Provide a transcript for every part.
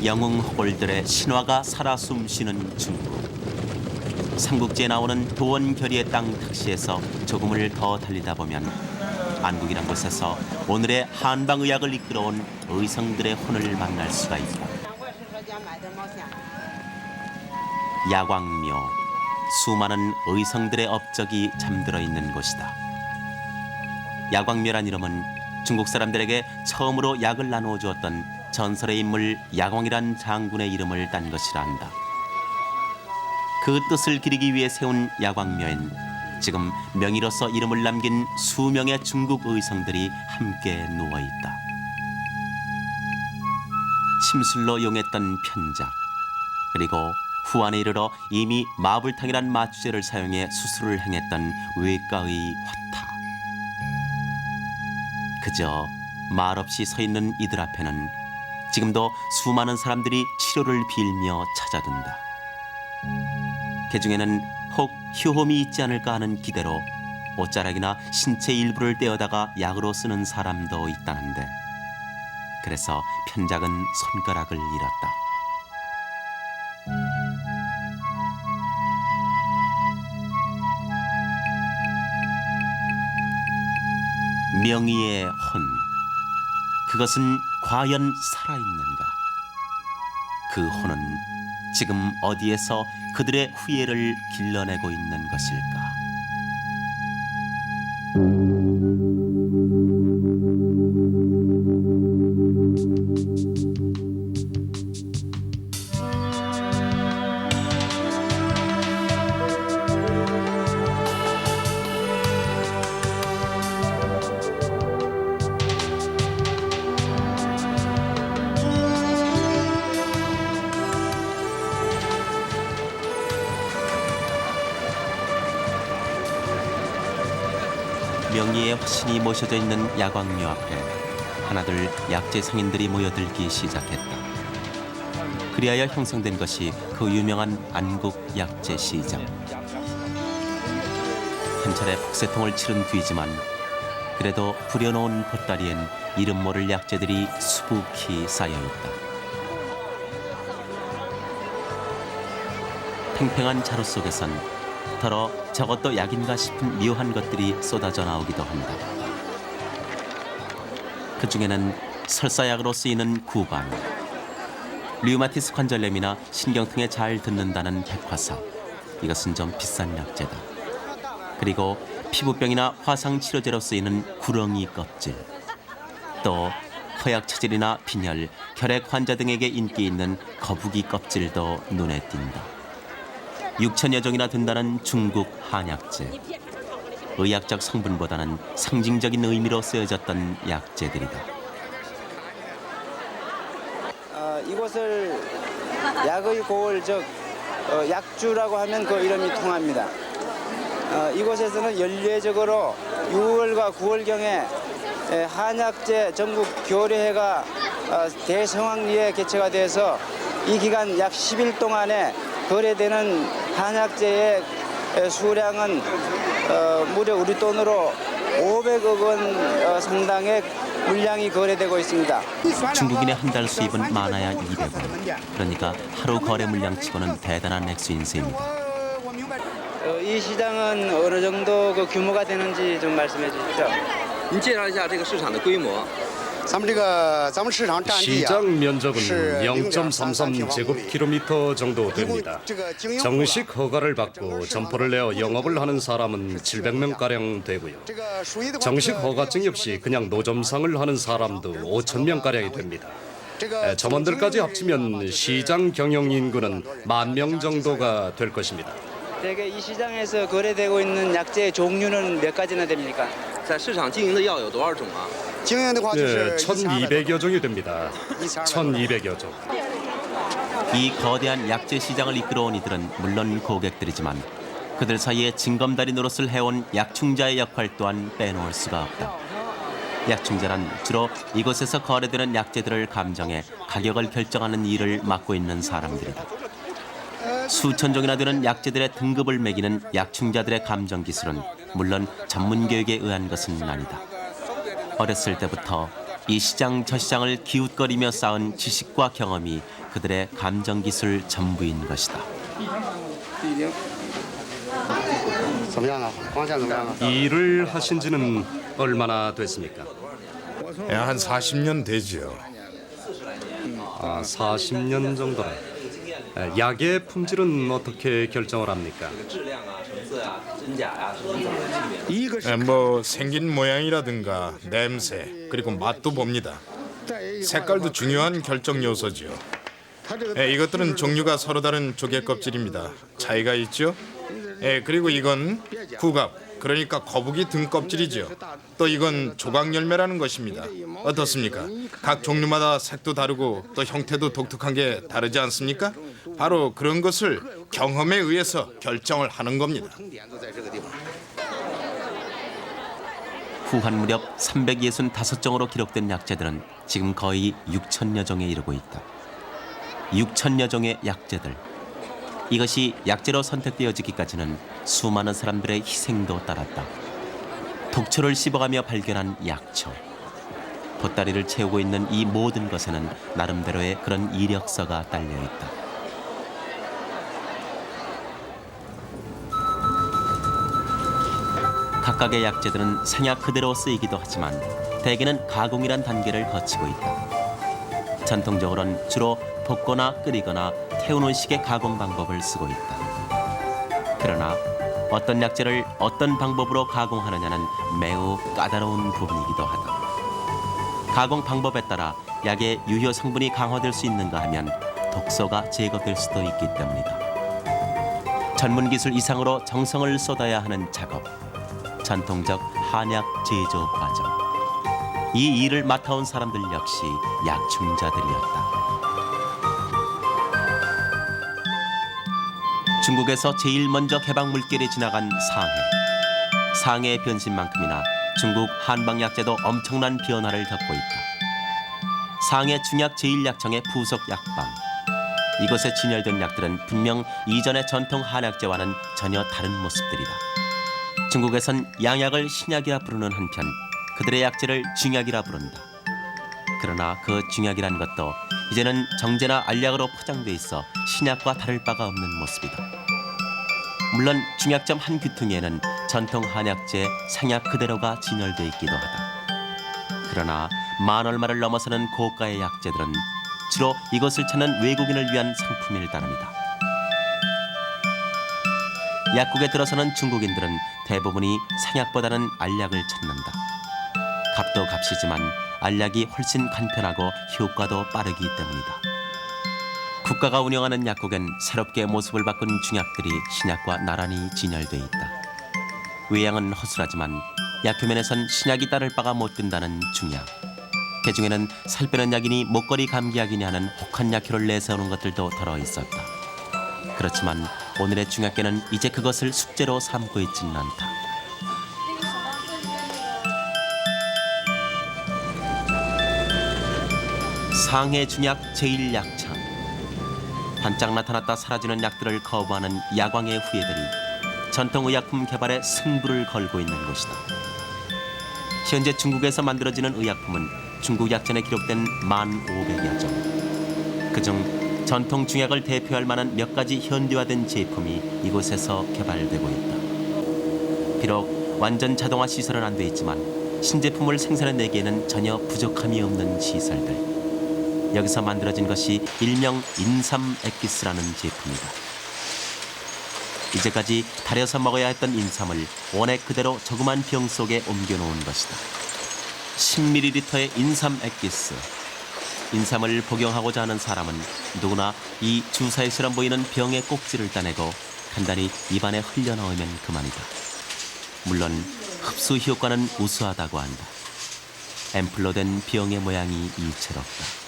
영웅 호걸들의 신화가 살아 숨쉬는 중국. 삼국지에 나오는 도원결의의 땅 택시에서 조금을 더 달리다 보면 안국이란 곳에서 오늘의 한방의학을 이끌어온 의성들의 혼을 만날 수가 있다. 야광묘, 수많은 의성들의 업적이 잠들어 있는 곳이다. 야광묘란 이름은 중국 사람들에게 처음으로 약을 나누어 주었던 전설의 인물 야광이란 장군의 이름을 딴 것이라 한다. 그 뜻을 기리기 위해 세운 야광묘엔 지금 명의로서 이름을 남긴 수명의 중국 의성들이 함께 누워있다. 침술로 용했던 편작, 그리고 후안에 이르러 이미 마불탕이란 마취제를 사용해 수술을 행했던 외과의 화타. 그저 말없이 서 있는 이들 앞에는 지금도 수많은 사람들이 치료를 빌며 찾아든다. 그중에는 혹 효험이 있지 않을까 하는 기대로 옷자락이나 신체 일부를 떼어다가 약으로 쓰는 사람도 있다는데, 그래서 편작은 손가락을 잃었다. 명의의 혼, 그것은 과연 살아있는가? 그 혼은 지금 어디에서 그들의 후예를 길러내고 있는 것일까? 명의의 화신이 모셔져 있는 야광묘 앞에 하나둘 약재 상인들이 모여들기 시작했다. 그리하여 형성된 것이 그 유명한 안국 약재 시장. 한 차례 북새통을 치른 뒤지만 그래도 부려놓은 보따리엔 이름 모를 약재들이 수북히 쌓여있다. 팽팽한 자루 속에선 더러 저것도 약인가 싶은 묘한 것들이 쏟아져 나오기도 한다. 그 중에는 설사약으로 쓰이는 구반, 류마티스 관절염이나 신경통에 잘 듣는다는 백화사, 이것은 좀 비싼 약재다. 그리고 피부병이나 화상 치료제로 쓰이는 구렁이 껍질, 또 허약 체질이나 빈혈, 결핵 환자 등에게 인기 있는 거북이 껍질도 눈에 띈다. 6천여 종이나 된다는 중국 한약재. 의학적 성분보다는 상징적인 의미로 쓰여졌던 약재들이다. 이곳을 약의 고을, 즉 약주라고 하면 그 이름이 통합니다. 이곳에서는 연례적으로 6월과 9월경에 한약재 전국 교례회가 대성황리에 개최가 돼서 이 기간 약 10일 동안에 거래되는 한약재의 수량은 무려 우리 돈으로 500억 원 상당의 물량이 거래되고 있습니다. 중국인의 한 달 수입은 많아야 200원. 그러니까 하루 거래 물량치고는 대단한 액수인 셈이다. 이 시장은 어느 정도 그 규모가 되는지 좀 말씀해 주십시오. 您介绍一下这个市场的规模。 시장 면적은 0.33제곱킬로미터 정도 됩니다. 정식 허가를 받고 점포를 내어 영업을 하는 사람은 700명가량 되고요. 정식 허가증 역시 그냥 노점상을 하는 사람도 5,000명가량이 됩니다. 점원들까지 합치면 시장 경영 인구는 10,000명 정도가 될 것입니다. 대개 이 시장에서 거래되고 있는 약재의 종류는 몇 가지나 됩니까? 在市场经营的药有多少种啊？ 네, 1,200여 종이 됩니다. 1,200여 종. 이 거대한 약재 시장을 이끌어온 이들은 물론 고객들이지만 그들 사이에 징검다리 노릇을 해온 약충자의 역할 또한 빼놓을 수가 없다. 약충자란 주로 이곳에서 거래되는 약재들을 감정해 가격을 결정하는 일을 맡고 있는 사람들이다. 수천 종이나 되는 약재들의 등급을 매기는 약충자들의 감정 기술은 물론 전문 교육에 의한 것은 아니다. 어렸을 때부터 이 시장 저 시장을 기웃거리며 쌓은 지식과 경험이 그들의 감정기술 전부인 것이다. 이 일을 하신 지는 얼마나 됐습니까? 한 40년 되지요. 40년 정도라. 약의 품질은 어떻게 결정을 합니까? 뭐 생긴 모양이라든가 냄새 그리고 맛도 봅니다. 색깔도 중요한 결정 요소죠. 이것들은 종류가 서로 다른 조개 껍질입니다. 차이가 있죠. 그리고 이건 구갑, 그러니까 거북이 등 껍질이죠. 또 이건 조각열매라는 것입니다. 어떻습니까? 각 종류마다 색도 다르고 또 형태도 독특한 게 다르지 않습니까? 바로 그런 것을 경험에 의해서 결정을 하는 겁니다. 후한 무렵 365종으로 기록된 약재들은 지금 거의 6천여 종에 이르고 있다. 6천여 종의 약재들. 이것이 약재로 선택되어지기까지는 수많은 사람들의 희생도 따랐다. 독초를 씹어가며 발견한 약초. 보따리를 채우고 있는 이 모든 것에는 나름대로의 그런 이력서가 딸려있다. 각각의 약재들은 생약 그대로 쓰이기도 하지만 대개는 가공이란 단계를 거치고 있다. 전통적으로는 주로 볶거나 끓이거나 태우는 식의 가공 방법을 쓰고 있다. 그러나 어떤 약재를 어떤 방법으로 가공하느냐는 매우 까다로운 부분이기도 하다. 가공 방법에 따라 약의 유효 성분이 강화될 수 있는가 하면 독소가 제거될 수도 있기 때문이다. 전문 기술 이상으로 정성을 쏟아야 하는 작업. 전통적 한약 제조 과정. 이 일을 맡아온 사람들 역시 약충자들이었다. 중국에서 제일 먼저 개방 물길에 지나간 상해. 상해의 변신만큼이나 중국 한방약재도 엄청난 변화를 겪고 있다. 상해 중약 제1약청의 부속 약방. 이곳에 진열된 약들은 분명 이전의 전통 한약재와는 전혀 다른 모습들이다. 중국에선 양약을 신약이라 부르는 한편 그들의 약재를 징약이라 부른다. 그러나 그 징약이란 것도 이제는 정제나 알약으로 포장돼 있어 신약과 다를 바가 없는 모습이다. 물론 중약점 한 귀퉁이에는 전통 한약재 상약 그대로가 진열돼 있기도 하다. 그러나 만 얼마를 넘어서는 고가의 약재들은 주로 이것을 찾는 외국인을 위한 상품일 따름이다. 약국에 들어서는 중국인들은 대부분이 상약보다는 알약을 찾는다. 값도 값이지만 알약이 훨씬 간편하고 효과도 빠르기 때문이다. 국가가 운영하는 약국엔 새롭게 모습을 바꾼 중약들이 신약과 나란히 진열돼 있다. 외양은 허술하지만 약효면에선 신약이 따를 바가 못 든다는 중약. 그중에는 살 빼는 약이니 목걸이 감기약이니 하는 혹한 약효를 내세우는 것들도 들어 있었다. 그렇지만 오늘의 중약계는 이제 그것을 숙제로 삼고 있지는 않다. 상해 중약 제1약창. 반짝 나타났다 사라지는 약들을 거부하는 야광의 후예들이 전통의약품 개발에 승부를 걸고 있는 곳이다. 현재 중국에서 만들어지는 의약품은 중국 약전에 기록된 1,500여 종. 그중 전통 중약을 대표할 만한 몇 가지 현대화된 제품이 이곳에서 개발되고 있다. 비록 완전 자동화 시설은 안 돼 있지만 신제품을 생산해내기에는 전혀 부족함이 없는 시설들. 여기서 만들어진 것이 일명 인삼 액기스라는 제품이다. 이제까지 달여서 먹어야 했던 인삼을 원액 그대로 조그만 병 속에 옮겨놓은 것이다. 10ml의 인삼 액기스. 인삼을 복용하고자 하는 사람은 누구나 이 주사위처럼 보이는 병의 꼭지를 따내고 간단히 입안에 흘려넣으면 그만이다. 물론 흡수 효과는 우수하다고 한다. 앰플로 된 병의 모양이 이채롭다.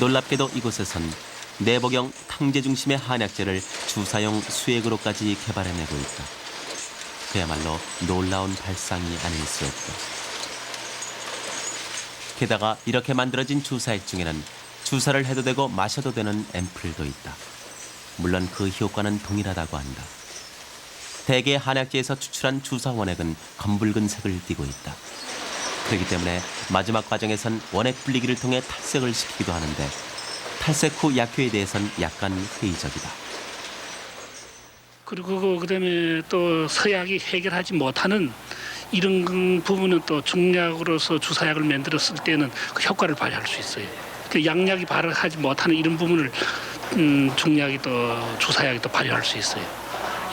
놀랍게도 이곳에선 내복용 탕제 중심의 한약재를 주사용 수액으로까지 개발해내고 있다. 그야말로 놀라운 발상이 아닐 수 없다. 게다가 이렇게 만들어진 주사액 중에는 주사를 해도 되고 마셔도 되는 앰플도 있다. 물론 그 효과는 동일하다고 한다. 대개 한약재에서 추출한 주사 원액은 검붉은 색을 띠고 있다. 그렇기 때문에 마지막 과정에선 원액 분리기를 통해 탈색을 시키기도 하는데 탈색 후 약효에 대해선 약간 회의적이다. 그리고 그다음에 또 서약이 해결하지 못하는 이런 부분은 또 중약으로서 주사약을 만들었을 때는 그 효과를 발휘할 수 있어요. 그 양약이 발휘하지 못하는 이런 부분을 중약이 또 주사약이 또 발휘할 수 있어요.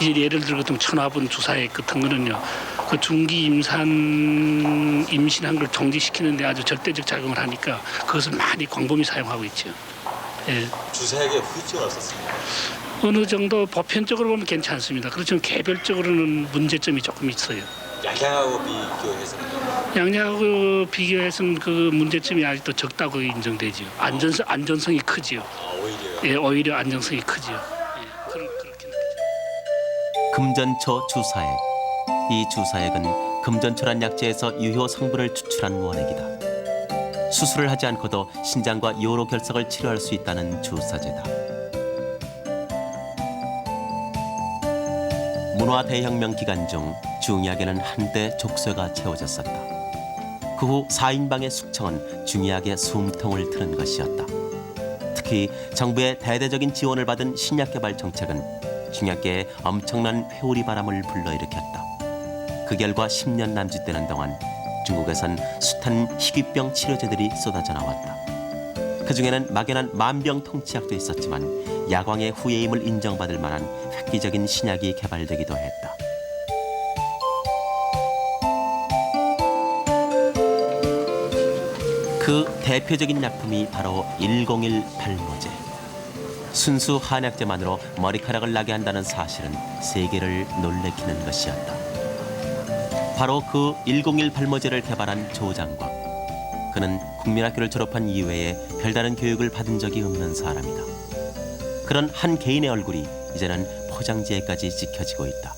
이제 예를 들어 천화분 주사약 같은 거는요, 그 중기 임신한 걸 정지시키는데 아주 절대적 작용을 하니까 그것을 많이 광범위 사용하고 있죠. 예. 주사약에 후유증은 없었습니다. 어느 정도 보편적으로 보면 괜찮습니다. 그렇지만 개별적으로는 문제점이 조금 있어요. 양양하고 비교해서는 양약하고 비교해서는 그 문제점이 아직도 적다고 인정되죠. 안전성이 크지요. 오히려 예, 오히려 안정성이 크지요. 예, 그렇게 느끼죠. 금전초 주사액. 이 주사액은 금전초란 약재에서 유효 성분을 추출한 원액이다. 수술을 하지 않고도 신장과 요로 결석을 치료할 수 있다는 주사제다. 문화 대혁명 기간 중 중의학에는 한때 족쇄가 채워졌었다. 그 후 4인방의 숙청은 중의학의 숨통을 트는 것이었다. 특히 정부의 대대적인 지원을 받은 신약 개발 정책은 중의학계에 엄청난 회오리 바람을 불러일으켰다. 그 결과 10년 남짓되는 동안 중국에선 숱한 희귀병 치료제들이 쏟아져 나왔다. 그중에는 막연한 만병통치약도 있었지만 야광의 후예임을 인정받을 만한 획기적인 신약이 개발되기도 했다. 그 대표적인 약품이 바로 101 발모제. 순수 한약재만으로 머리카락을 나게 한다는 사실은 세계를 놀래키는 것이었다. 바로 그 101 발모제를 개발한 조장광. 그는 국민학교를 졸업한 이후에 별다른 교육을 받은 적이 없는 사람이다. 그런 한 개인의 얼굴이 이제는 포장지에까지 찍혀지고 있다.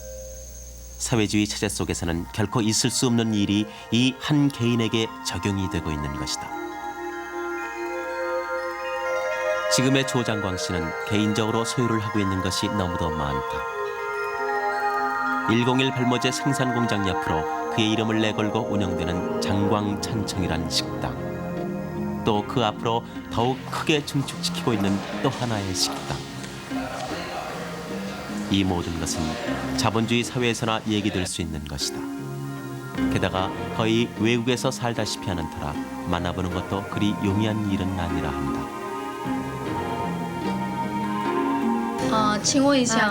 사회주의 체제 속에서는 결코 있을 수 없는 일이 이 한 개인에게 적용이 되고 있는 것이다. 지금의 조장광 씨는 개인적으로 소유를 하고 있는 것이 너무도 많다. 101 발모제 생산 공장 옆으로 그의 이름을 내걸고 운영되는 장광찬청이란 식당. 또 그 앞으로 더욱 크게 증축시키고 있는 또 하나의 식당. 이 모든 것은 자본주의 사회에서나 얘기될 수 있는 것이다. 게다가 거의 외국에서 살다시피 하는 터라 만나보는 것도 그리 용이한 일은 아니라 한다.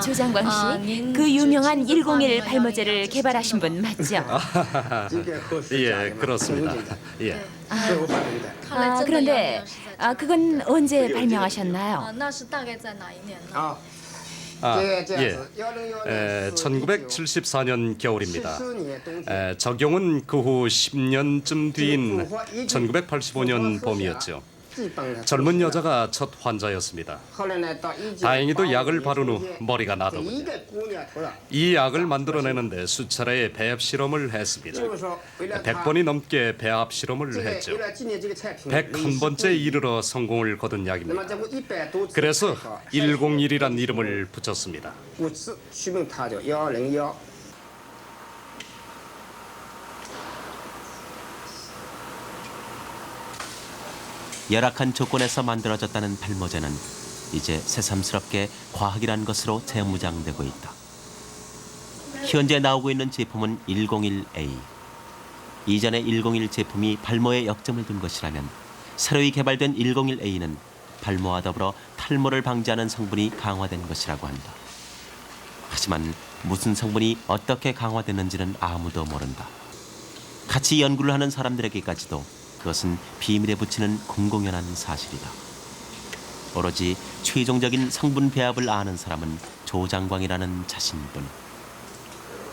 조장광 씨, 그 유명한 101 발모제를 개발하신 분 맞죠? 예, 그렇습니다. 예. 그런데 그건 언제 발명하셨나요? 예, 1974년 겨울입니다. 적용은 그 후 10년쯤 뒤인 1985년 봄이었죠. 젊은 여자가 첫 환자였습니다. 다행히도 약을 바른 후 머리가 나더군요. 이 약을 만들어내는데 수차례의 배합 실험을 했습니다. 100번이 넘게 배합 실험을 했죠. 101번째 이르러 성공을 거둔 약입니다. 그래서 101이란 이름을 붙였습니다. 열악한 조건에서 만들어졌다는 발모제는 이제 새삼스럽게 과학이란 것으로 재무장되고 있다. 현재 나오고 있는 제품은 101A. 이전의 101 제품이 발모에 역점을 둔 것이라면 새로이 개발된 101A는 발모와 더불어 탈모를 방지하는 성분이 강화된 것이라고 한다. 하지만 무슨 성분이 어떻게 강화됐는지는 아무도 모른다. 같이 연구를 하는 사람들에게까지도 그것은 비밀에 붙이는 공공연한 사실이다. 오로지 최종적인 성분 배합을 아는 사람은 조장광이라는 자신뿐.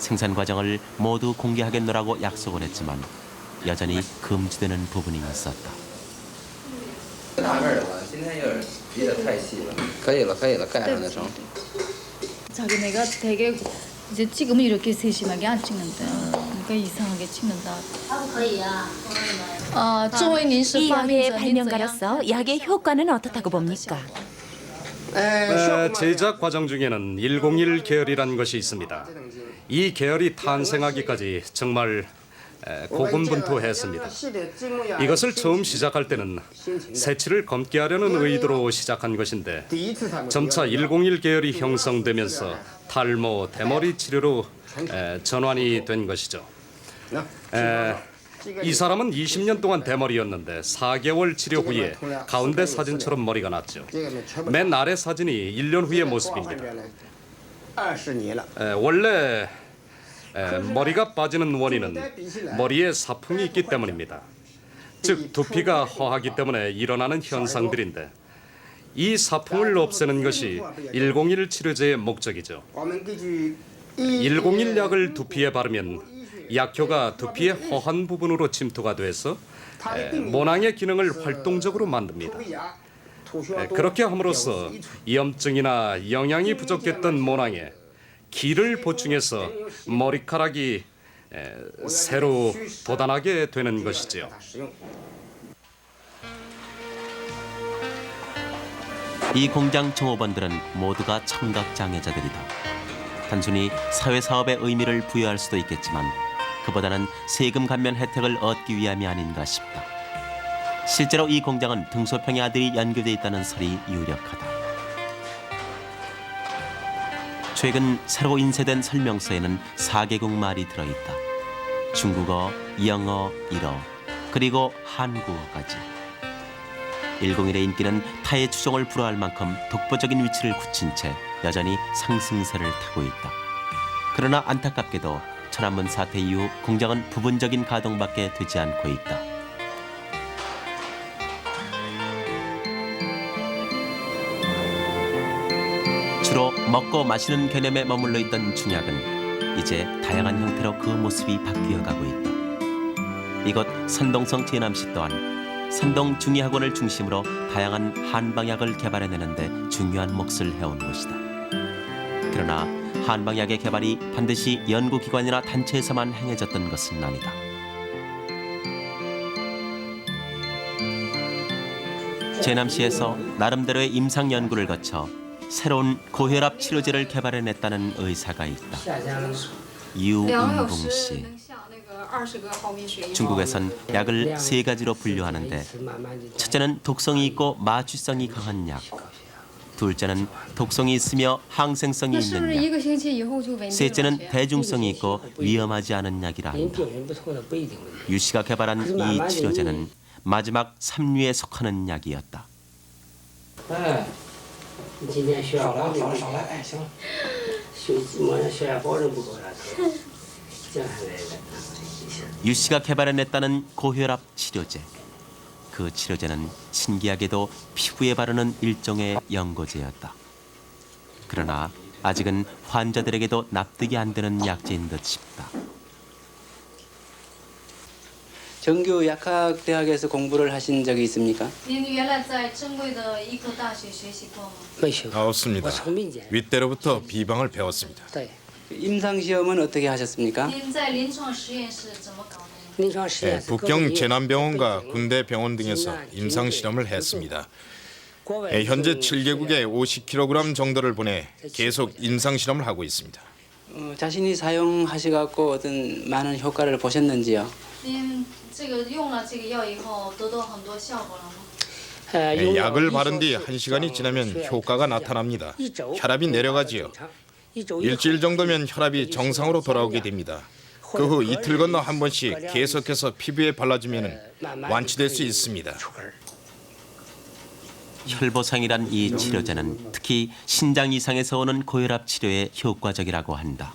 생산 과정을 모두 공개하겠노라고 약속을 했지만 여전히 금지되는 부분이 있었다. 자기네가 되게 이제 지금은 이렇게 세심하게 안 찍는데 그러니까 이상하게 찍는다. 이 약의 발명가로서 약의 효과는 어떻다고 봅니까? 제작 과정 중에는 101 계열이라는 것이 있습니다. 이 계열이 탄생하기까지 정말 고군분투했습니다. 이것을 처음 시작할 때는 새치를 검게 하려는 의도로 시작한 것인데 점차 101 계열이 형성되면서 탈모, 대머리 치료로 전환이 된 것이죠. 이 사람은 20년 동안 대머리였는데 4개월 치료 후에 가운데 사진처럼 머리가 났죠. 맨 아래 사진이 1년 후의 모습입니다. 원래 머리가 빠지는 원인은 머리에 사풍이 있기 때문입니다. 즉 두피가 허하기 때문에 일어나는 현상들인데 이 사풍을 없애는 것이 101 치료제의 목적이죠. 101 약을 두피에 바르면 약효가 두피의 허한 부분으로 침투가 돼서 모낭의 기능을 활동적으로 만듭니다. 그렇게 함으로써 염증이나 영양이 부족했던 모낭에 기를 보충해서 머리카락이 새로 돋아나게 되는 것이지요. 이 공장 종업원들은 모두가 청각장애자들이다. 단순히 사회사업의 의미를 부여할 수도 있겠지만 그보다는 세금 감면 혜택을 얻기 위함이 아닌가 싶다. 실제로 이 공장은 등소평의 아들이 연결돼 있다는 설이 유력하다. 최근 새로 인쇄된 설명서에는 4개국 말이 들어있다. 중국어, 영어, 일어, 그리고 한국어까지. 101의 인기는 타의 추종을 불허할 만큼 독보적인 위치를 굳힌 채 여전히 상승세를 타고 있다. 그러나 안타깝게도 천안문 사태 이후 공장은 부분적인 가동밖에 되지 않고 있다. 주로 먹고 마시는 개념에 머물러 있던 중약은 이제 다양한 형태로 그 모습이 바뀌어가고 있다. 이곳 선동성 제남시 또한 선동 중의학원을 중심으로 다양한 한방약을 개발해내는데 중요한 몫을 해온 곳이다. 그러나 한방약의 개발이 반드시 연구기관이나 단체에서만 행해졌던 것은 아니다. 제남시에서 나름대로의 임상 연구를 거쳐 새로운 고혈압 치료제를 개발해냈다는 의사가 있다. 유은봉 씨. 중국에선 약을 3가지로 분류하는데 첫째는 독성이 있고 마취성이 강한 약, 둘째는 독성이 있으며 항생성이 있는 약, 셋째는 대중성이 있고 위험하지 않은 약이라 한다. 유 씨가 개발한 이 치료제는 마지막 3류에 속하는 약이었다. 유 씨가 개발해냈다는 고혈압 치료제. 그 치료제는 신기하게도 피부에 바르는 일종의 연고제였다. 그러나 아직은 환자들에게도 납득이 안 되는 약제인 듯 싶다. 정규 약학대학에서 공부를 하신 적이 있습니까? 없습니다. 윗대로부터 비방을 배웠습니다. 임상시험은 어떻게 하셨습니까? 북경 제남병원과 군대 병원 등에서 임상실험을 했습니다. 현재 7개국에 50kg 정도를 보내 계속 임상실험을 하고 있습니다. 자신이 사용하셔갖고 어떤 많은 효과를 보셨는지요? 약을 바른 뒤 1시간이 지나면 효과가 나타납니다. 혈압이 내려가지요. 일주일 정도면 혈압이 정상으로 돌아오게 됩니다. 그 후 이틀 건너 한 번씩 계속해서 피부에 발라주면 완치될 수 있습니다. 혈보상이란 이 치료제는 특히 신장 이상에서 오는 고혈압 치료에 효과적이라고 한다.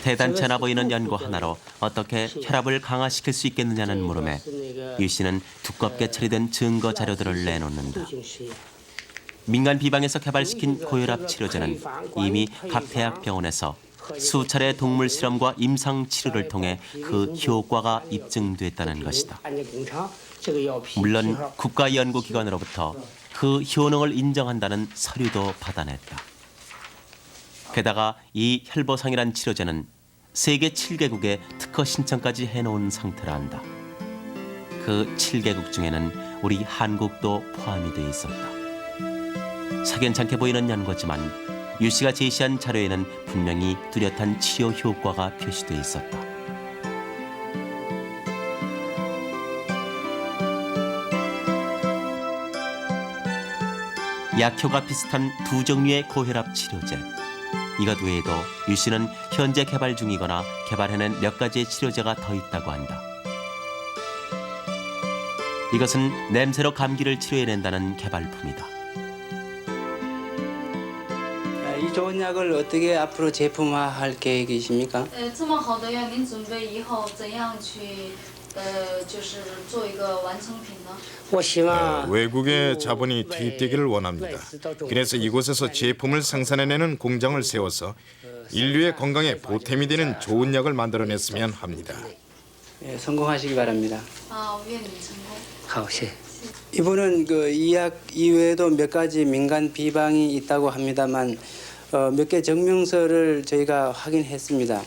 대단치 않아 보이는 연구 하나로 어떻게 혈압을 강화시킬 수 있겠느냐는 물음에 유 씨는 두껍게 처리된 증거 자료들을 내놓는다. 민간 비방에서 개발시킨 고혈압 치료제는 이미 각 대학병원에서 수차례 동물 실험과 임상 치료를 통해 그 효과가 입증됐다는 것이다. 물론 국가연구기관으로부터 그 효능을 인정한다는 서류도 받아냈다. 게다가 이 혈보상이란 치료제는 세계 7개국에 특허 신청까지 해놓은 상태라 한다. 그 7개국 중에는 우리 한국도 포함이 돼 있었다. 석연찮게 보이는 연고지만 유 씨가 제시한 자료에는 분명히 뚜렷한 치료 효과가 표시돼 있었다. 약효가 비슷한 두 종류의 고혈압 치료제. 이것 외에도 유 씨는 현재 개발 중이거나 개발해낸 몇 가지의 치료제가 더 있다고 한다. 이것은 냄새로 감기를 치료해낸다는 개발품이다. 이 좋은 약을 어떻게 앞으로 제품화할 계획이십니까? 这么好的药，您准备以后怎样去，就是做一个完成品呢？ 외국의 자본이 투입되기를 원합니다. 그래서 이곳에서 제품을 생산해내는 공장을 세워서 인류의 건강에 보탬이 되는 좋은 약을 만들어냈으면 합니다. 예, 성공하시기 바랍니다. 啊，我愿你成功。 好, 예. 이분은 그 이 약 이외에도 몇 가지 민간 비방이 있다고 합니다만 몇 개 증명서를 저희가 확인했습니다.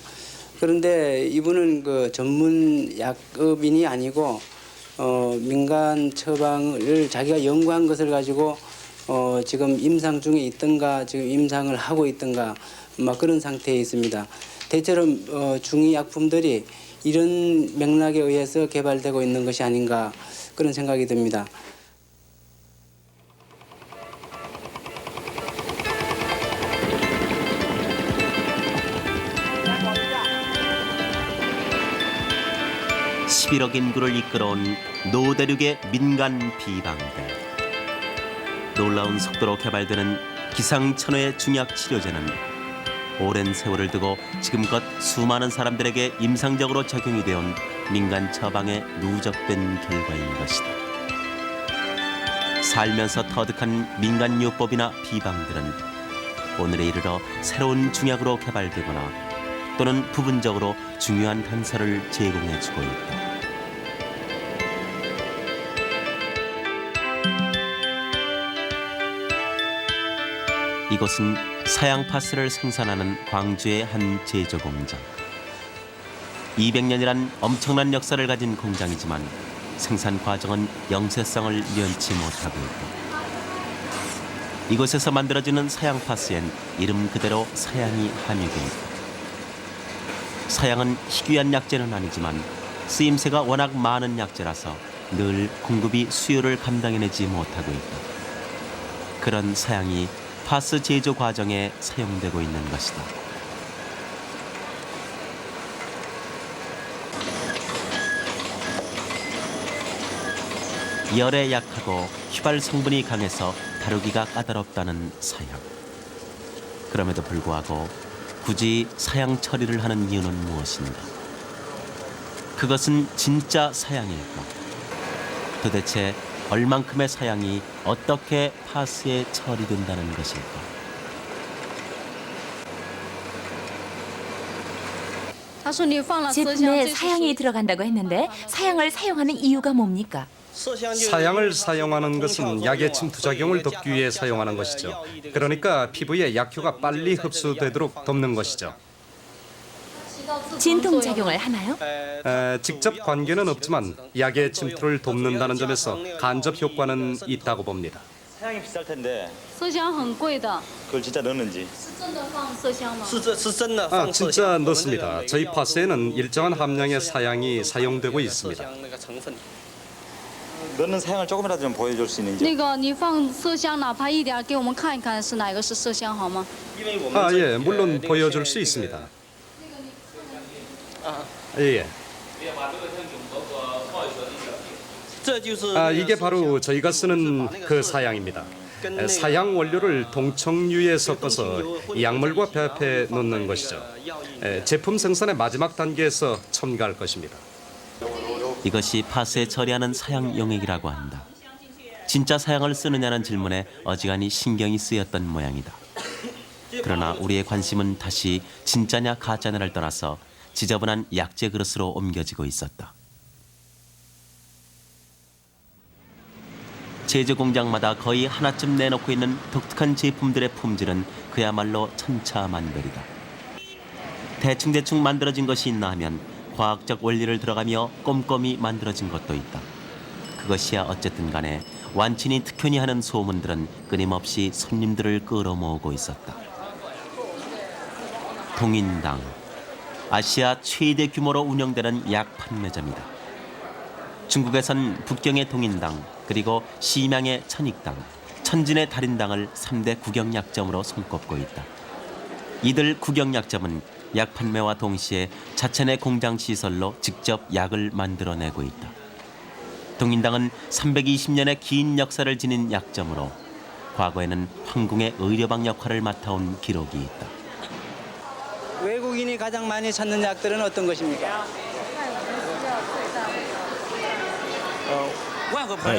그런데 이분은 그 전문 약업인이 아니고 민간 처방을 자기가 연구한 것을 가지고 지금 임상 중에 있던가 지금 임상을 하고 있던가 막 그런 상태에 있습니다. 대체로 중의약품들이 이런 맥락에 의해서 개발되고 있는 것이 아닌가 그런 생각이 듭니다. (11억) 인구를 이끌어온 노대륙의 민간 비방들. 놀라운 속도로 개발되는 기상천외 중약 치료제는 오랜 세월을 두고 지금껏 수많은 사람들에게 임상적으로 적용이 되어온 민간 처방에 누적된 결과인 것이다. 살면서 터득한 민간요법이나 비방들은 오늘에 이르러 새로운 중약으로 개발되거나 또는 부분적으로 중요한 단서를 제공해주고 있다. 이곳은 사양 파스를 생산하는 광주의 한 제조 공장. 200년이란 엄청난 역사를 가진 공장이지만 생산 과정은 영세성을 면치 못하고 있다. 이곳에서 만들어지는 사양 파스엔 이름 그대로 사양이 함유돼 있다. 사양은 희귀한 약재는 아니지만 쓰임새가 워낙 많은 약재라서 늘 공급이 수요를 감당해내지 못하고 있다. 그런 사양이 파스 제조 과정에 사용되고 있는 것이다. 열에 약하고 휘발 성분이 강해서 다루기가 까다롭다는 사양. 그럼에도 불구하고 굳이 사양 처리를 하는 이유는 무엇인가? 그것은 진짜 사양일까? 도대체 얼만큼의 사양이 어떻게 파스에 처리된다는 것일까? 제품에 사양이 들어간다고 했는데 사양을 사용하는 이유가 뭡니까? 사양을 사용하는 것은 약의 침투작용을 돕기 위해 사용하는 것이죠. 그러니까 피부에 약효가 빨리 흡수되도록 돕는 것이죠. 진통작용을 하나요? 직접 관계는 없지만 약의 침투를 돕는다는 점에서 간접 효과는 있다고 봅니다. 사양이 비쌀 텐데 麝香很贵的， 그걸 진짜 넣는지. 是真的放麝香吗？ 진짜 넣습니다. 저희 파스에는 일정한 함량의 사양이 사용되고 있습니다. 넣는 사양을 조금이라도 좀 보여줄 수 있는지. 那个你放麝香，哪怕一点，给我们看一看是哪个是麝香好吗？ 예, 물론 보여줄 수 있습니다. 예. 이게 바로 저희가 쓰는 그 사양입니다. 사양 원료를 동청유에 섞어서 약물과 배합해 놓는 것이죠. 제품 생산의 마지막 단계에서 첨가할 것입니다. 이것이 파스에 처리하는 사양 용액이라고 한다. 진짜 사양을 쓰느냐는 질문에 어지간히 신경이 쓰였던 모양이다. 그러나 우리의 관심은 다시 진짜냐 가짜냐를 떠나서 지저분한 약재 그릇으로 옮겨지고 있었다. 제조 공장마다 거의 하나쯤 내놓고 있는 독특한 제품들의 품질은 그야말로 천차만별이다. 대충 만들어진 것이 있나 하면 과학적 원리를 들어가며 꼼꼼히 만들어진 것도 있다. 그것이야 어쨌든 간에 완친이 특효니 하는 소문들은 끊임없이 손님들을 끌어모으고 있었다. 동인당, 아시아 최대 규모로 운영되는 약 판매점이다. 중국에선 북경의 동인당, 그리고 심양의 천익당, 천진의 달인당을 3대 국영약점으로 손꼽고 있다. 이들 국영약점은 약 판매와 동시에 자체 내 공장 시설로 직접 약을 만들어내고 있다. 동인당은 320년의 긴 역사를 지닌 약점으로 과거에는 황궁의 의료방 역할을 맡아온 기록이 있다. 외국인이 가장 많이 찾는 약들은 어떤 것입니까?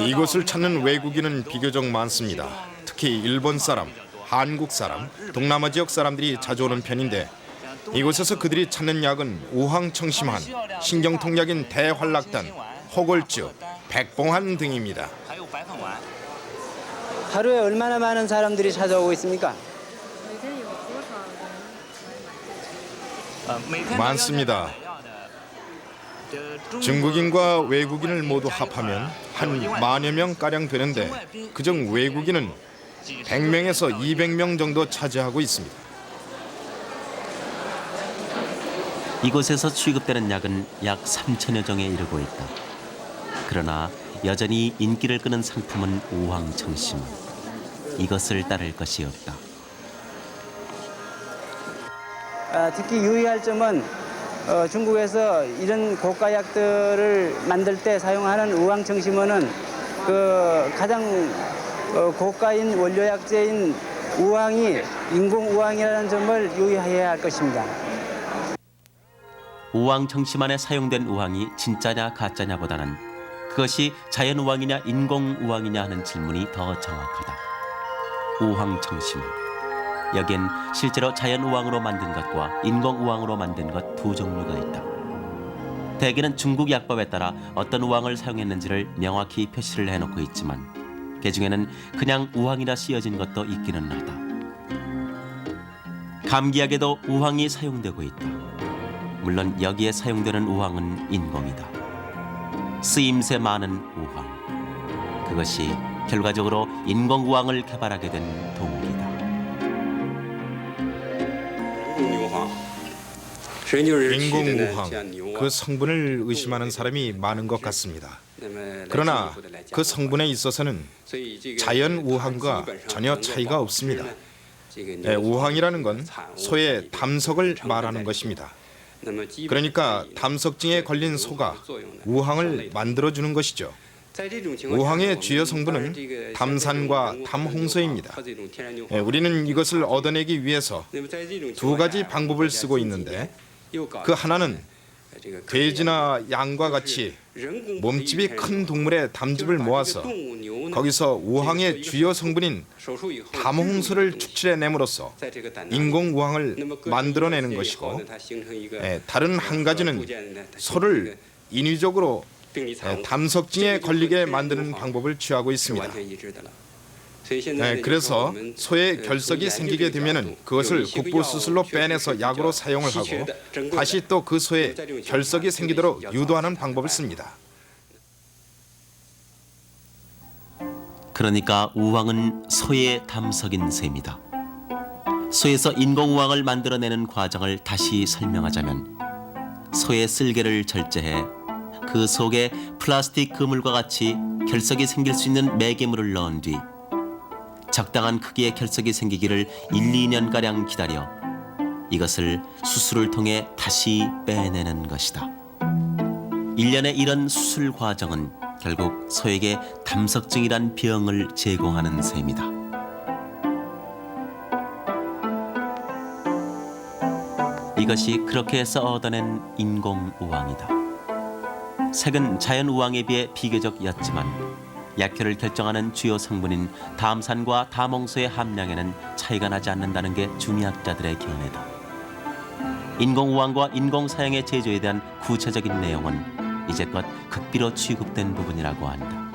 이곳을 찾는 외국인은 비교적 많습니다. 특히 일본 사람, 한국 사람, 동남아 지역 사람들이 자주 오는 편인데 이곳에서 그들이 찾는 약은 우황청심환, 신경통약인 대활락단, 호골주, 백봉환 등입니다. 하루에 얼마나 많은 사람들이 찾아오고 있습니까? 많습니다. 중국인과 외국인을 모두 합하면 한 10,000여 명가량 되는데 그중 외국인은 100명에서 200명 정도 차지하고 있습니다. 이곳에서 취급되는 약은 약 3,000여 종에 이르고 있다. 그러나 여전히 인기를 끄는 상품은 우황청심. 이것을 따를 것이 없다. 특히 유의할 점은 중국에서 이런 고가 약들을 만들 때 사용하는 우황청심원은 그 가장 고가인 원료약재인 우황이 인공 우황이라는 점을 유의해야 할 것입니다. 우황청심환에 사용된 우황이 진짜냐 가짜냐보다는 그것이 자연 우황이냐 인공 우황이냐 하는 질문이 더 정확하다. 우황청심환. 여긴 실제로 자연 우황으로 만든 것과 인공 우황으로 만든 것 두 종류가 있다. 대개는 중국 약법에 따라 어떤 우황을 사용했는지를 명확히 표시를 해놓고 있지만 그중에는 그냥 우황이라 쓰여진 것도 있기는 하다. 감기약에도 우황이 사용되고 있다. 물론 여기에 사용되는 우황은 인공이다. 쓰임새 많은 우황. 그것이 결과적으로 인공 우황을 개발하게 된 동기다. 인공 우황, 그 성분을 의심하는 사람이 많은 것 같습니다. 그러나 그 성분에 있어서는 자연 우황과 전혀 차이가 없습니다. 우황이라는 건 소의 담석을 말하는 것입니다. 그러니까 담석증에 걸린 소가 우황을 만들어주는 것이죠. 우황의 주요 성분은 담산과 담홍소입니다. 우리는 이것을 얻어내기 위해서 두 가지 방법을 쓰고 있는데 그 하나는 돼지나 양과 같이 몸집이 큰 동물의 담즙을 모아서 거기서 우황의 주요 성분인 담홍소를 축출해냄으로써 인공 우황을 만들어내는 것이고, 다른 한 가지는 소를 인위적으로 담석증에 걸리게 만드는 방법을 취하고 있습니다. 그래서 소의 결석이 생기게 되면 그것을 국부 수술로 빼내서 약으로 사용을 하고 다시 또 그 소의 결석이 생기도록 유도하는 방법을 씁니다. 그러니까 우황은 소의 담석인 셈이다. 소에서 인공 우황을 만들어내는 과정을 다시 설명하자면 소의 쓸개를 절제해 그 속에 플라스틱 그물과 같이 결석이 생길 수 있는 매개물을 넣은 뒤 적당한 크기의 결석이 생기기를 1-2년가량 기다려 이것을 수술을 통해 다시 빼내는 것이다. 1년의 이런 수술 과정은 결국 소에게 담석증이란 병을 제공하는 셈이다. 이것이 그렇게 해서 얻어낸 인공 우황이다. 색은 자연 우황에 비해 비교적 옅지만 약효를 결정하는 주요 성분인 담산과 담홍소의 함량에는 차이가 나지 않는다는 게 중의학자들의 견해다. 인공 우황과 인공 사형의 제조에 대한 구체적인 내용은 이제껏 극비로 취급된 부분이라고 한다.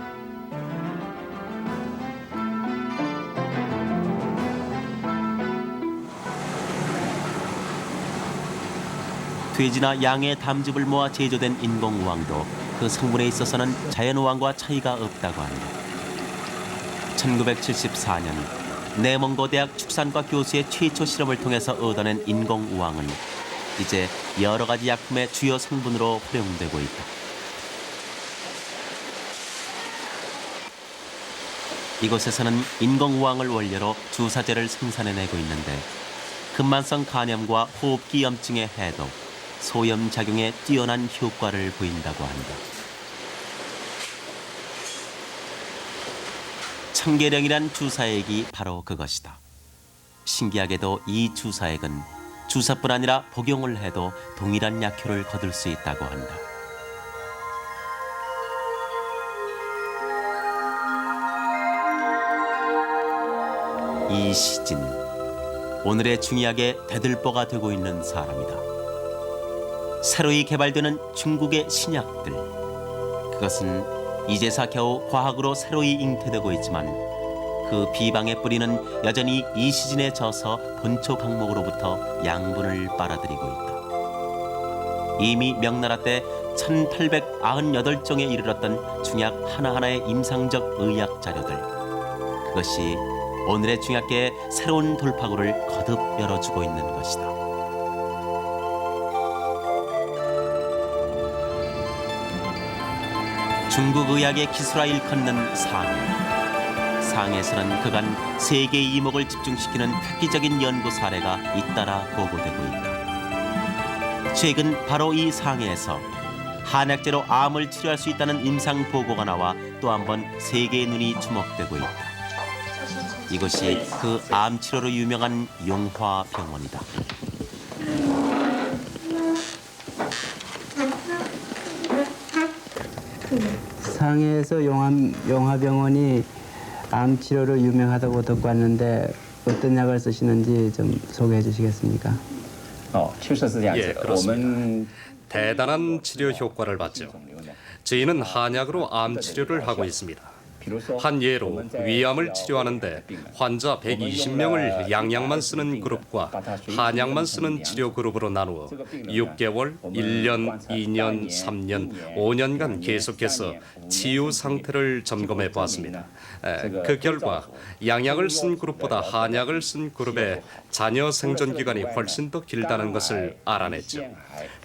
돼지나 양의 담즙을 모아 제조된 인공우황도 그 성분에 있어서는 자연우황과 차이가 없다고 한다. 1974년 내몽고 대학 축산과 교수의 최초 실험을 통해서 얻어낸 인공우황은 이제 여러 가지 약품의 주요 성분으로 활용되고 있다. 이곳에서는 인공우황을 원료로 주사제를 생산해내고 있는데 근만성 간염과 호흡기 염증의 해독, 소염작용에 뛰어난 효과를 보인다고 한다. 청계령이란 주사액이 바로 그것이다. 신기하게도 이 주사액은 주사뿐 아니라 복용을 해도 동일한 약효를 거둘 수 있다고 한다. 이시진, 오늘의 중의학의 대들보가 되고 있는 사람이다. 새로이 개발되는 중국의 신약들, 그것은 이제서 겨우 과학으로 새로이 잉태되고 있지만 그 비방의 뿌리는 여전히 이시진에 져서 본초 강목으로부터 양분을 빨아들이고 있다. 이미 명나라 때 1898종에 이르렀던 중약 하나하나의 임상적 의학 자료들, 그것이 오늘의 중약계의 새로운 돌파구를 거듭 열어주고 있는 것이다. 중국 의학의 기술화 일컫는 상해. 상해에서는 그간 세계의 이목을 집중시키는 획기적인 연구 사례가 잇따라 보고되고 있다. 최근 바로 이 상해에서 한약재로 암을 치료할 수 있다는 임상 보고가 나와 또 한 번 세계의 눈이 주목되고 있다. 이것이 그 암 치료로 유명한 용화병원이다. 상해에서 용화병원이 암 치료로 유명하다고 듣고 왔는데 어떤 약을 쓰시는지 좀 소개해 주시겠습니까? 예, 그렇습니다. 대단한 치료 효과를 봤죠. 저희는 한약으로 암 치료를 하고 있습니다. 한 예로 위암을 치료하는데 환자 120명을 양약만 쓰는 그룹과 한약만 쓰는 치료 그룹으로 나누어 6개월, 1년, 2년, 3년, 5년간 계속해서 치유 상태를 점검해 보았습니다. 그 결과 양약을 쓴 그룹보다 한약을 쓴 그룹의 자녀 생존 기간이 훨씬 더 길다는 것을 알아냈죠.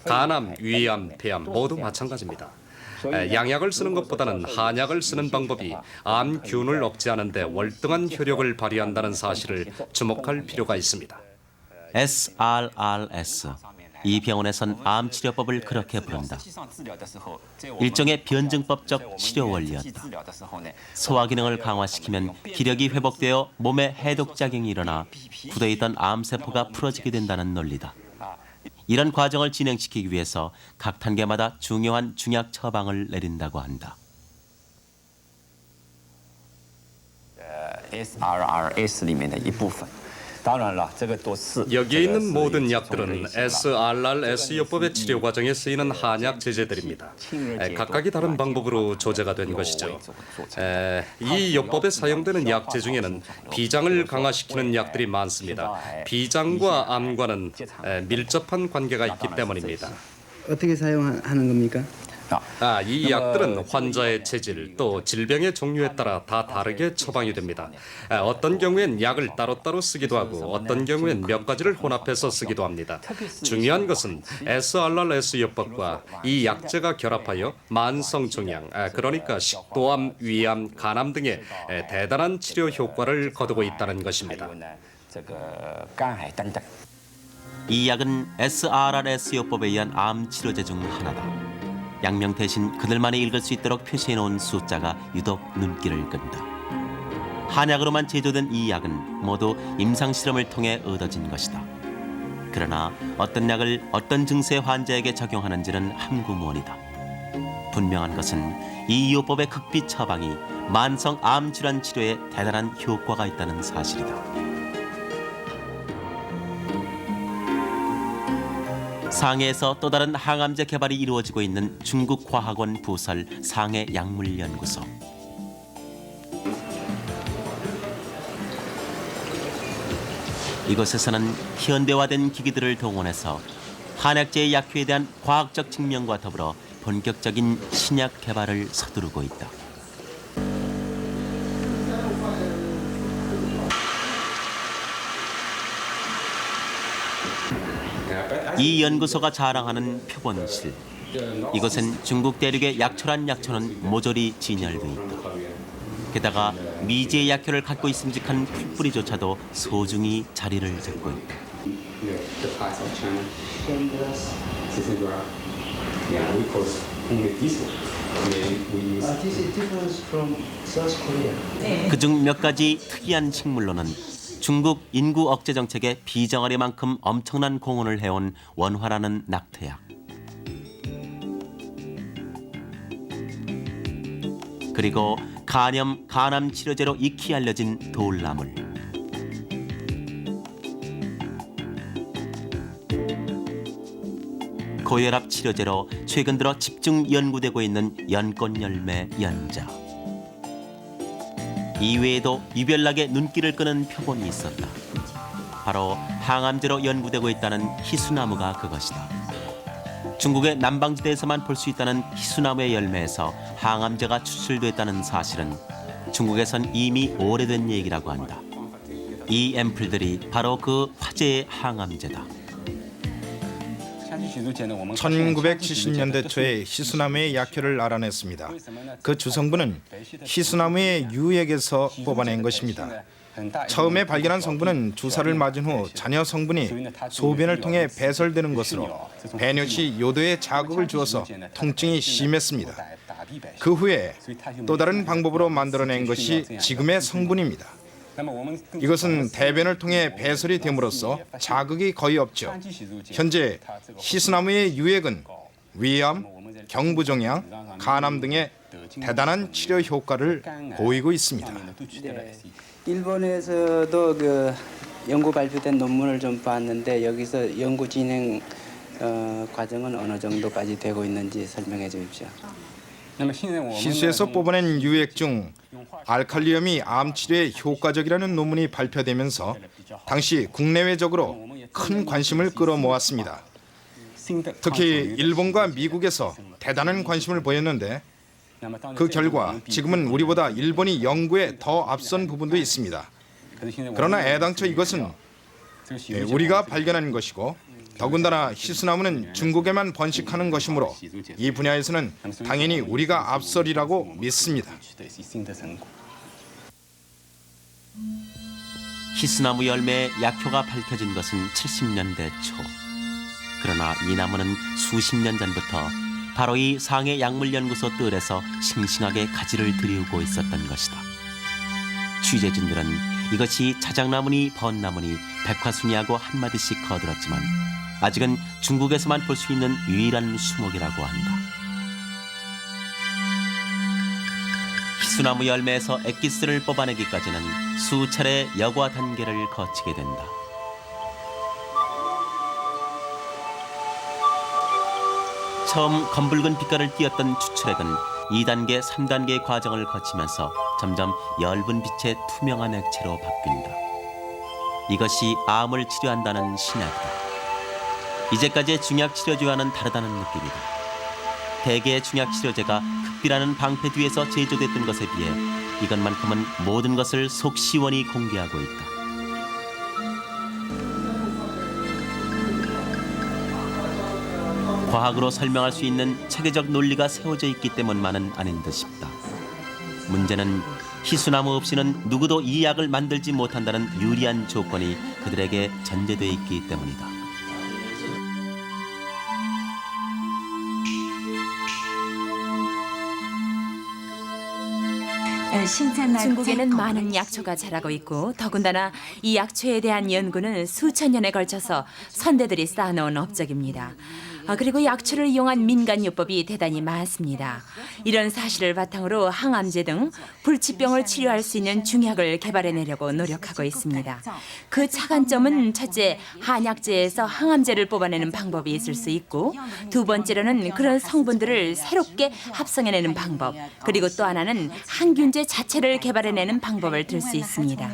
간암, 위암, 폐암 모두 마찬가지입니다. 양약을 쓰는 것보다는 한약을 쓰는 방법이 암균을 억제하는 데 월등한 효력을 발휘한다는 사실을 주목할 필요가 있습니다. SRRS, 이 병원에선 암 치료법을 그렇게 부른다. 일종의 변증법적 치료 원리였다. 소화 기능을 강화시키면 기력이 회복되어 몸에 해독작용이 일어나 굳어있던 암세포가 풀어지게 된다는 논리다. 이런 과정을 진행시키기 위해서 각 단계마다 중요한 중약 처방을 내린다고 한다. 여기에 있는 모든 약들은 SRRS요법의 치료 과정에 쓰이는 한약 제제들입니다. 각각이 다른 방법으로 조제가 된 것이죠. 이 요법에 사용되는 약제 중에는 비장을 강화시키는 약들이 많습니다. 비장과 암과는 밀접한 관계가 있기 때문입니다. 어떻게 사용하는 겁니까? 이 약들은 환자의 체질 또 질병의 종류에 따라 다 다르게 처방이 됩니다. 어떤 경우엔 약을 따로따로 쓰기도 하고 어떤 경우엔 몇 가지를 혼합해서 쓰기도 합니다. 중요한 것은 SRRS요법과 이 약제가 결합하여 만성종양, 그러니까 식도암, 위암, 간암 등의 대단한 치료 효과를 거두고 있다는 것입니다. 이 약은 SRRS요법에 의한 암 치료제 중 하나다. 약명 대신 그들만이 읽을 수 있도록 표시해놓은 숫자가 유독 눈길을 끈다. 한약으로만 제조된 이 약은 모두 임상실험을 통해 얻어진 것이다. 그러나 어떤 약을 어떤 증세 환자에게 적용하는지는 함구무원이다. 분명한 것은 이 요법의 극비 처방이 만성 암 질환 치료에 대단한 효과가 있다는 사실이다. 상해에서 또 다른 항암제 개발이 이루어지고 있는 중국과학원 부설 상해약물연구소. 이곳에서는 현대화된 기기들을 동원해서 한약재의 약효에 대한 과학적 증명과 더불어 본격적인 신약 개발을 서두르고 있다. 이 연구소가 자랑하는 표본실. 이곳은 중국 대륙의 약초란 약초는 모조리 진열돼 있다. 게다가 미지의 약효를 갖고 있음직한 풀뿌리조차도 소중히 자리를 잡고 있다. 그중 몇 가지 특이한 식물로는 중국 인구 억제 정책에 비정아리만큼 엄청난 공헌을 해온 원화라는 낙태약. 그리고 간염, 간암 치료제로 익히 알려진 돌나물. 고혈압 치료제로 최근 들어 집중 연구되고 있는 연꽃열매 연자. 이외에도 유별나게 눈길을 끄는 표본이 있었다. 바로 항암제로 연구되고 있다는 희수나무가 그것이다. 중국의 남방지대에서만 볼 수 있다는 희수나무의 열매에서 항암제가 추출됐다는 사실은 중국에선 이미 오래된 얘기라고 한다. 이 앰플들이 바로 그 화제의 항암제다. 1970년대 초에 희수나무의 약효를 알아냈습니다. 그 주성분은 희수나무의 유액에서 뽑아낸 것입니다. 처음에 발견한 성분은 주사를 맞은 후 잔여 성분이 소변을 통해 배설되는 것으로 배뇨 시 요도에 자극을 주어서 통증이 심했습니다. 그 후에 또 다른 방법으로 만들어낸 것이 지금의 성분입니다. 이것은 대변을 통해 배설이 됨으로써 자극이 거의 없죠. 현재 희수나무의 유액은 위암, 경부종양, 간암 등의 대단한 치료 효과를 보이고 있습니다. 네, 일본에서도 그 연구 발표된 논문을 좀 봤는데 여기서 연구 진행 과정은 어느 정도까지 되고 있는지 설명해 주십시오. 희수에서 뽑아낸 유액 중 알칼리염이 암 치료에 효과적이라는 논문이 발표되면서 당시 국내외적으로 큰 관심을 끌어모았습니다. 특히 일본과 미국에서 대단한 관심을 보였는데 그 결과 지금은 우리보다 일본이 연구에 더 앞선 부분도 있습니다. 그러나 애당초 이것은 우리가 발견한 것이고 더군다나 희수나무는 중국에만 번식하는 것이므로 이 분야에서는 당연히 우리가 앞서리라고 믿습니다. 희수나무 열매의 약효가 밝혀진 것은 70년대 초. 그러나 이 나무는 수십 년 전부터 바로 이 상해 약물연구소 뜰에서 싱싱하게 가지를 들이우고 있었던 것이다. 취재진들은 이것이 자작나무니 벚나무니 백화순이하고 한마디씩 거들었지만 아직은 중국에서만 볼 수 있는 유일한 수목이라고 한다. 희수나무 열매에서 액기스를 뽑아내기까지는 수차례 여과 단계를 거치게 된다. 처음 검붉은 빛깔을 띠었던 추출액은 2단계, 3단계의 과정을 거치면서 점점 엷은 빛의 투명한 액체로 바뀐다. 이것이 암을 치료한다는 신약이다. 이제까지의 중약 치료제와는 다르다는 느낌이다. 대개의 중약 치료제가 극비라는 방패 뒤에서 제조됐던 것에 비해 이것만큼은 모든 것을 속 시원히 공개하고 있다. 과학으로 설명할 수 있는 체계적 논리가 세워져 있기 때문만은 아닌 듯 싶다. 문제는 희수나무 없이는 누구도 이 약을 만들지 못한다는 유리한 조건이 그들에게 전제돼 있기 때문이다. 중국에는 많은 약초가 자라고 있고 더군다나 이 약초에 대한 연구는 수천 년에 걸쳐서 선대들이 쌓아놓은 업적입니다. 그리고 약초를 이용한 민간요법이 대단히 많습니다. 이런 사실을 바탕으로 항암제 등 불치병을 치료할 수 있는 중약을 개발해내려고 노력하고 있습니다. 그 차관점은 첫째, 한약재에서 항암제를 뽑아내는 방법이 있을 수 있고, 두 번째로는 그런 성분들을 새롭게 합성해내는 방법, 그리고 또 하나는 항균제 자체를 개발해내는 방법을 들 수 있습니다.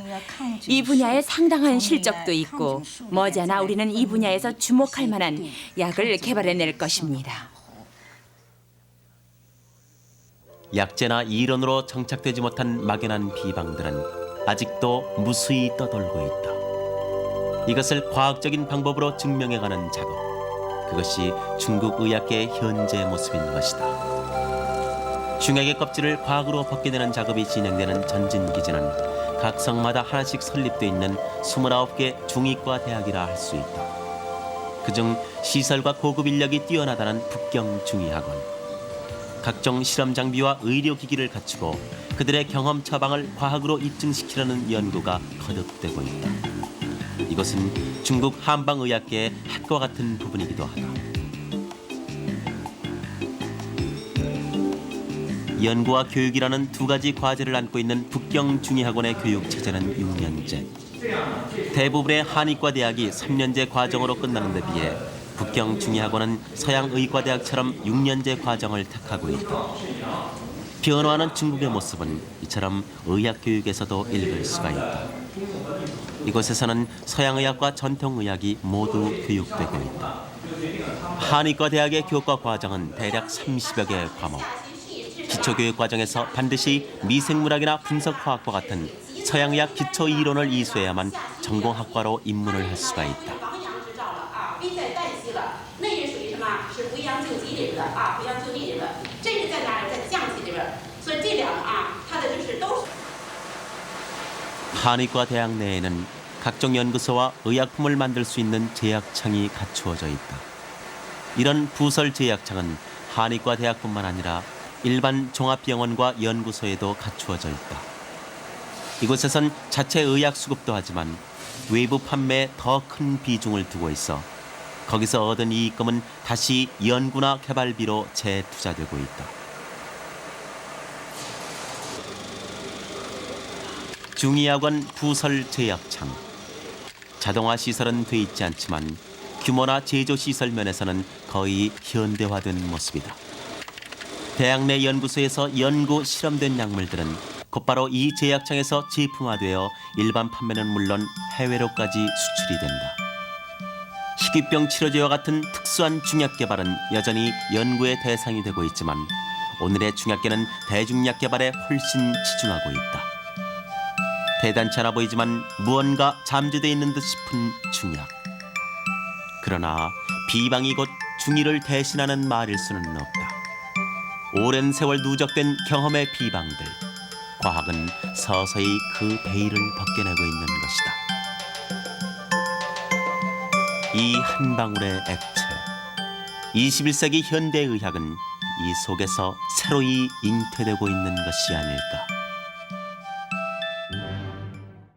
이 분야에 상당한 실적도 있고 머지않아 우리는 이 분야에서 주목할 만한 약을 개발해낼 것입니다. 약재나 이론으로 정착되지 못한 막연한 비방들은 아직도 무수히 떠돌고 있다. 이것을 과학적인 방법으로 증명해가는 작업, 그것이 중국 의학계의 현재 모습인 것이다. 중약의 껍질을 과학으로 벗겨내는 작업이 진행되는 전진기지는 각 성마다 하나씩 설립돼 있는 29개 중의과 대학이라 할 수 있다. 그중 시설과 고급 인력이 뛰어나다는 북경중의학원. 각종 실험 장비와 의료기기를 갖추고 그들의 경험 처방을 과학으로 입증시키려는 연구가 거듭되고 있다. 이것은 중국 한방의학계의 핵과 같은 부분이기도 하다. 연구와 교육이라는 두 가지 과제를 안고 있는 북경중의학원의 교육 체제는 6년제. 대부분의 한의과 대학이 3년제 과정으로 끝나는 데 비해 북경중의학원은 서양의과대학처럼 6년제 과정을 택하고 있다. 변화하는 중국의 모습은 이처럼 의학교육에서도 읽을 수가 있다. 이곳에서는 서양의학과 전통의학이 모두 교육되고 있다. 한의과 대학의 교과 과정은 대략 30여 개의 과목. 기초교육 과정에서 반드시 미생물학이나 분석화학과 같은 서양의학 기초 이론을 이수해야만 전공학과로 입문을 할 수가 있다. 한의과 대학 내에는 각종 연구소와 의약품을 만들 수 있는 제약창이 갖추어져 있다. 이런 부설 제약창은 한의과 대학뿐만 아니라 일반 종합병원과 연구소에도 갖추어져 있다. 이곳에선 자체 의학 수급도 하지만 외부 판매에 더 큰 비중을 두고 있어 거기서 얻은 이익금은 다시 연구나 개발비로 재투자되고 있다. 중의학원 부설 제약창. 자동화 시설은 돼 있지 않지만 규모나 제조 시설 면에서는 거의 현대화된 모습이다. 대학 내 연구소에서 연구 실험된 약물들은 곧바로 이 제약창에서 제품화되어 일반 판매는 물론 해외로까지 수출이 된다. 희귀병 치료제와 같은 특수한 중약 개발은 여전히 연구의 대상이 되고 있지만 오늘의 중약계는 대중약 개발에 훨씬 치중하고 있다. 대단치 않아 보이지만 무언가 잠재되어 있는 듯 싶은 중약. 그러나 비방이 곧 중의를 대신하는 말일 수는 없다. 오랜 세월 누적된 경험의 비방들. 과학은 서서히 그 베일을 벗겨내고 있는 것이다. 이 한 방울의 액체. 21세기 현대의학은 이 속에서 새로이 잉태되고 있는 것이 아닐까.